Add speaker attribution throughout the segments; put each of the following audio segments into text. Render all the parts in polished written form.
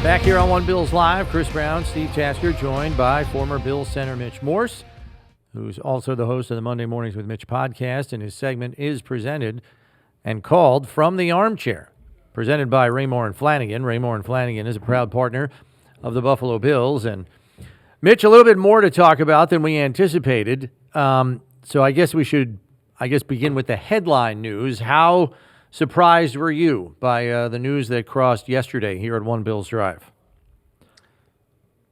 Speaker 1: Back here on One Bills Live, Chris Brown, Steve Tasker, joined by former Bills center Mitch Morse, who's also the host of the Monday Mornings with Mitch podcast, and his segment is presented and called From the Armchair, presented by Raymore and Flanagan. Raymore and Flanagan is a proud partner of the Buffalo Bills. And Mitch, a little bit more to talk about than we anticipated. So I guess we should, begin with the headline news. How surprised were you by the news that crossed yesterday here at One Bills Drive?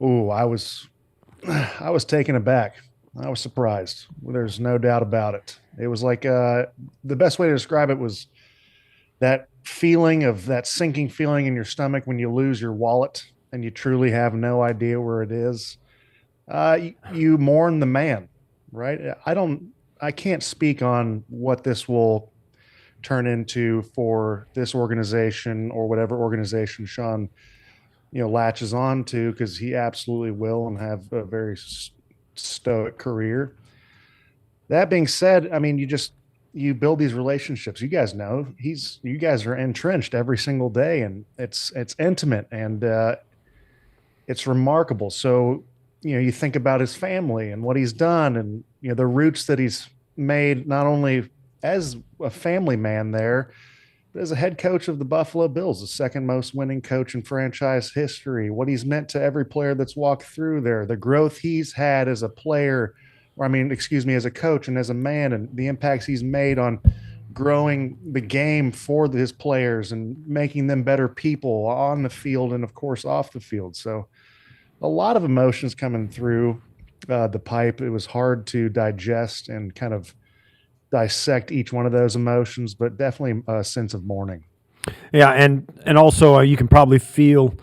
Speaker 2: Oh, I was taken aback. I was surprised. There's no doubt about it. It was like the best way to describe it was that feeling of that sinking feeling in your stomach when you lose your wallet and you truly have no idea where it is. You mourn the man, right? I can't speak on what this will turn into for this organization or whatever organization Sean, latches on to, because he absolutely will and have a very stoic career. That being said, I mean, you build these relationships. You guys know you guys are entrenched every single day, and it's intimate and it's remarkable. So, you think about his family and what he's done, and the roots that he's made, not only as a family man there, but as a head coach of the Buffalo Bills, the second most winning coach in franchise history, what he's meant to every player that's walked through there, the growth he's had as a player, as a coach and as a man, and the impacts he's made on growing the game for his players and making them better people on the field and, of course, off the field. So a lot of emotions coming through the pipe. It was hard to digest and kind of dissect each one of those emotions, but definitely a sense of mourning.
Speaker 3: Yeah, and also you can probably feel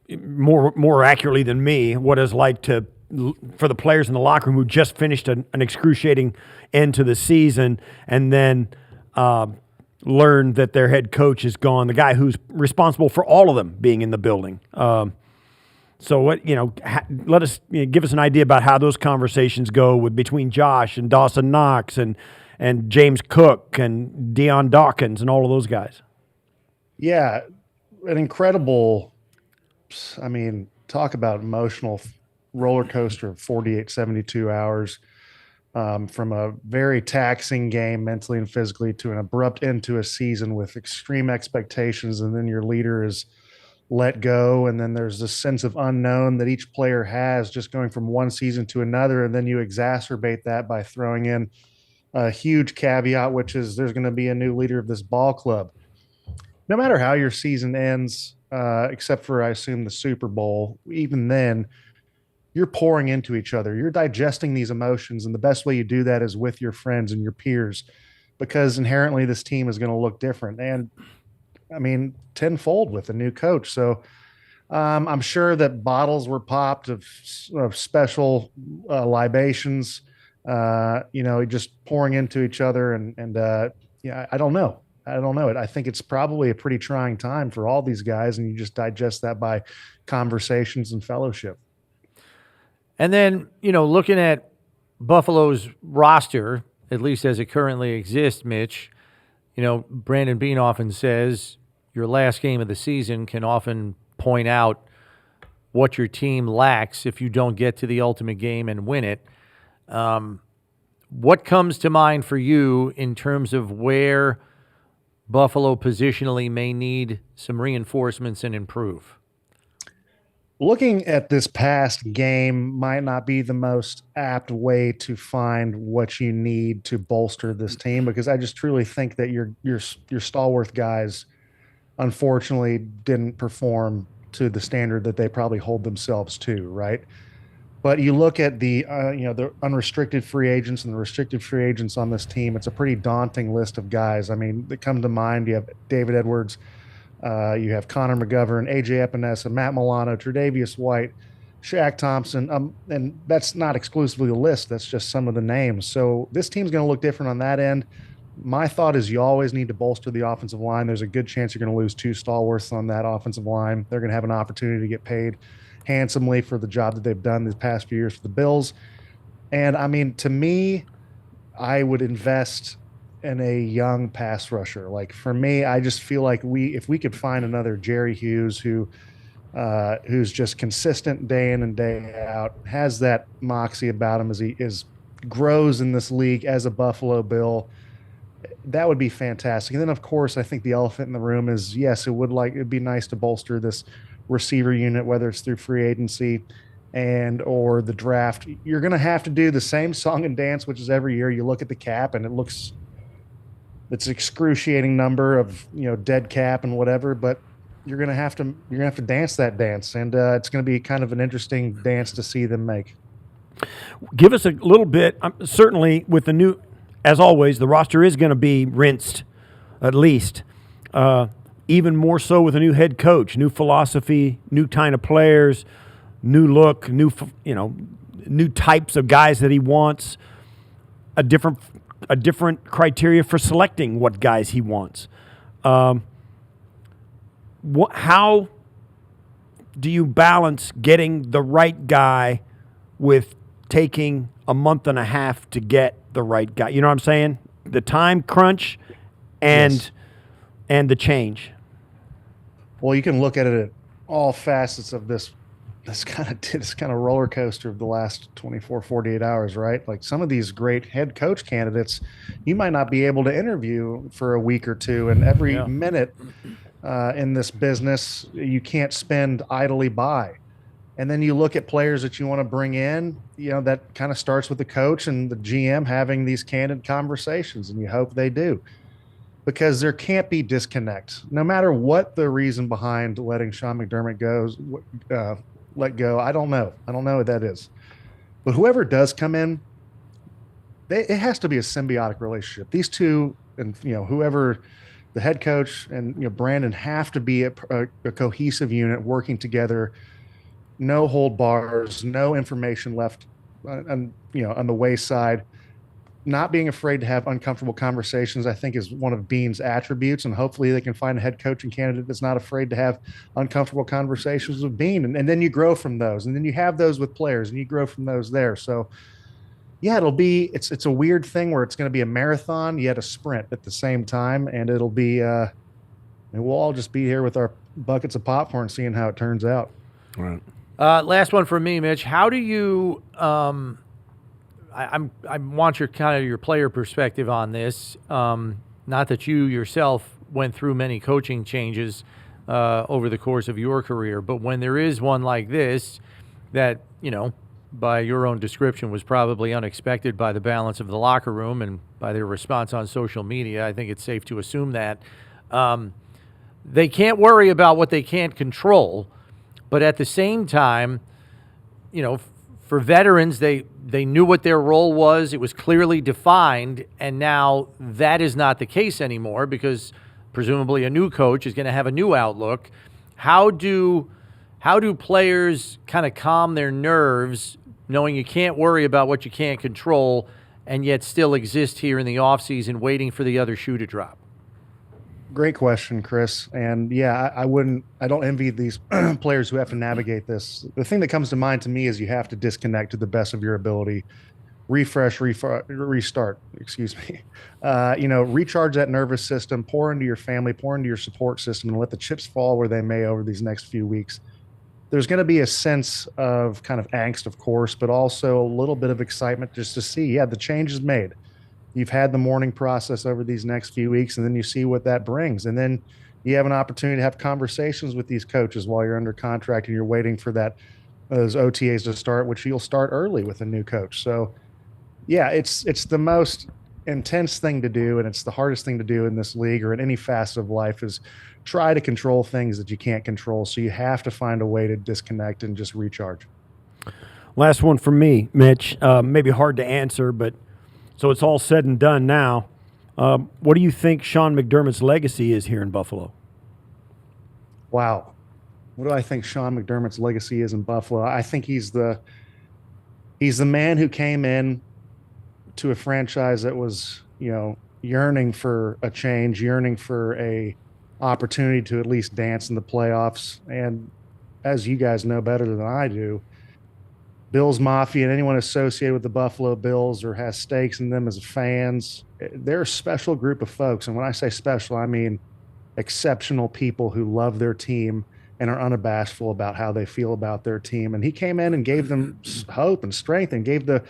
Speaker 3: more accurately than me what it's like for the players in the locker room who just finished an excruciating end to the season and then learned that their head coach is gone, the guy who's responsible for all of them being in the building. So what let us give us an idea about how those conversations go between Josh and Dawson Knox and James Cook and Deion Dawkins and all of those guys.
Speaker 2: Yeah, an incredible. I mean, talk about emotional roller coaster of 48, 72 hours, from a very taxing game mentally and physically to an abrupt end to a season with extreme expectations, and then your leader is let go, and then there's this sense of unknown that each player has just going from one season to another, and then you exacerbate that by throwing in a huge caveat, which is there's going to be a new leader of this ball club. No matter how your season ends, except for, I assume, the Super Bowl, even then, you're pouring into each other. You're digesting these emotions, and the best way you do that is with your friends and your peers, because inherently this team is going to look different. And I mean, tenfold with a new coach. So I'm sure that bottles were popped of special libations, just pouring into each other. I don't know. I think it's probably a pretty trying time for all these guys, and you just digest that by conversations and fellowship.
Speaker 1: And then, looking at Buffalo's roster, at least as it currently exists, Mitch, Brandon Beane often says your last game of the season can often point out what your team lacks if you don't get to the ultimate game and win it. What comes to mind for you in terms of where Buffalo positionally may need some reinforcements and improve?
Speaker 2: Looking at this past game might not be the most apt way to find what you need to bolster this team, because I just truly think that your stalwart guys, unfortunately, didn't perform to the standard that they probably hold themselves to, right? But you look at the unrestricted free agents and the restricted free agents on this team, it's a pretty daunting list of guys. I mean, that come to mind. You have David Edwards, you have Connor McGovern, AJ Epinesa, Matt Milano, Tre'Davious White, Shaq Thompson, and that's not exclusively the list. That's just some of the names. So this team's going to look different on that end. My thought is you always need to bolster the offensive line. There's a good chance you're going to lose two stalwarts on that offensive line. They're going to have an opportunity to get paid handsomely for the job that they've done these past few years for the Bills. And I mean, to me, I would invest and a young pass rusher. Like for me, I just feel like if we could find another Jerry Hughes who's just consistent day in and day out, has that moxie about him as he grows in this league as a Buffalo Bill, that would be fantastic. And then of course, I think the elephant in the room is, yes, it'd be nice to bolster this receiver unit, whether it's through free agency and or the draft. You're going to have to do the same song and dance, which is every year you look at the cap and it's excruciating number of, dead cap and whatever, but you're going to have to dance that dance. And it's going to be kind of an interesting dance to see them make.
Speaker 3: Give us a little bit, certainly with the new, as always, the roster is going to be rinsed, at least. Even more so with a new head coach, new philosophy, new kind of players, new look, new types of guys that he wants, a different criteria for selecting what guys he wants. How do you balance getting the right guy with taking a month and a half to get the right guy? You know what I'm saying? The time crunch and the change.
Speaker 2: Well, you can look at it at all facets of this kind of roller coaster of the last 24, 48 hours, right? Like some of these great head coach candidates, you might not be able to interview for a week or two, and every minute in this business, you can't spend idly by. And then you look at players that you want to bring in, that kind of starts with the coach and the GM having these candid conversations, and you hope they do. Because there can't be disconnect. No matter what the reason behind letting Sean McDermott let go, I don't know. I don't know what that is. But whoever does come in, it has to be a symbiotic relationship. These two, and whoever the head coach and Brandon have to be a cohesive unit working together. No hold bars, no information left on the wayside. Not being afraid to have uncomfortable conversations, I think, is one of Beane's attributes, and hopefully they can find a head coaching candidate that's not afraid to have uncomfortable conversations with Beane, and then you grow from those, and then you have those with players, and you grow from those there. So, yeah, it's a weird thing where it's going to be a marathon yet a sprint at the same time, and it'll be we'll all just be here with our buckets of popcorn, seeing how it turns out.
Speaker 3: All right.
Speaker 1: Last one from me, Mitch. How do you? I want your player perspective on this. Not that you yourself went through many coaching changes over the course of your career, but when there is one like this, that by your own description was probably unexpected by the balance of the locker room and by their response on social media, I think it's safe to assume that they can't worry about what they can't control, but at the same time, for veterans, they knew what their role was. It was clearly defined, and now that is not the case anymore because presumably a new coach is going to have a new outlook. How do players kind of calm their nerves knowing you can't worry about what you can't control and yet still exist here in the offseason waiting for the other shoe to drop?
Speaker 2: Great question, Chris. And yeah, I don't envy these players who have to navigate this. The thing that comes to mind to me is you have to disconnect to the best of your ability, restart, recharge that nervous system, pour into your family, pour into your support system, and let the chips fall where they may over these next few weeks. There's going to be a sense of kind of angst, of course, but also a little bit of excitement just to see, the change is made. You've had the mourning process over these next few weeks, and then you see what that brings. And then you have an opportunity to have conversations with these coaches while you're under contract and you're waiting for those OTAs to start, which you'll start early with a new coach. So, yeah, it's the most intense thing to do, and it's the hardest thing to do in this league or in any facet of life is try to control things that you can't control. So you have to find a way to disconnect and just recharge.
Speaker 3: Last one from me, Mitch. Maybe hard to answer, but so it's all said and done now. What do you think Sean McDermott's legacy is here in Buffalo?
Speaker 2: Wow. What do I think Sean McDermott's legacy is in Buffalo? I think he's the man who came in to a franchise that was, yearning for a change, yearning for a opportunity to at least dance in the playoffs. And as you guys know better than I do, Bills Mafia and anyone associated with the Buffalo Bills or has stakes in them as fans, they're a special group of folks. And when I say special, I mean exceptional people who love their team and are unabashful about how they feel about their team. And he came in and gave them hope and strength and gave the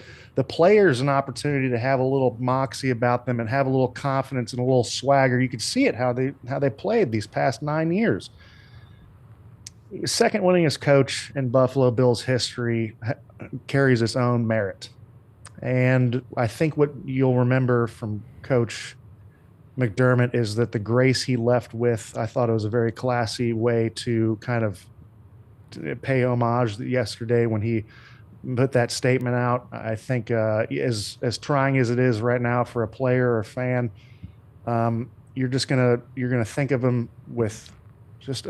Speaker 2: players an opportunity to have a little moxie about them and have a little confidence and a little swagger. You could see it how they played these past 9 years. Second winningest coach in Buffalo Bills history carries its own merit. And I think what you'll remember from Coach McDermott is that the grace he left with, I thought it was a very classy way to kind of pay homage yesterday when he put that statement out. I think as trying as it is right now for a player or a fan, you're gonna think of him with just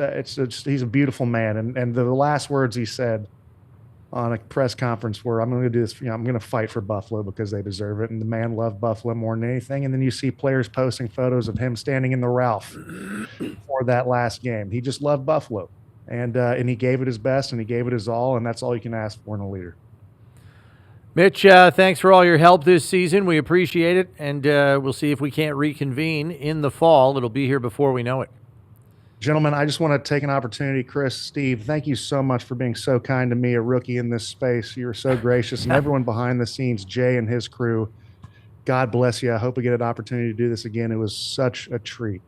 Speaker 2: he's a beautiful man. And the last words he said on a press conference were, I'm going to do this, I'm going to fight for Buffalo because they deserve it. And the man loved Buffalo more than anything. And then you see players posting photos of him standing in the Ralph for that last game. He just loved Buffalo, and he gave it his best and he gave it his all. And that's all you can ask for in a leader.
Speaker 1: Mitch, thanks for all your help this season. We appreciate it. And we'll see if we can't reconvene in the fall. It'll be here before we know it.
Speaker 2: Gentlemen, I just want to take an opportunity. Chris, Steve, thank you so much for being so kind to me, a rookie in this space. You're so gracious. And everyone behind the scenes, Jay and his crew, God bless you. I hope we get an opportunity to do this again. It was such a treat.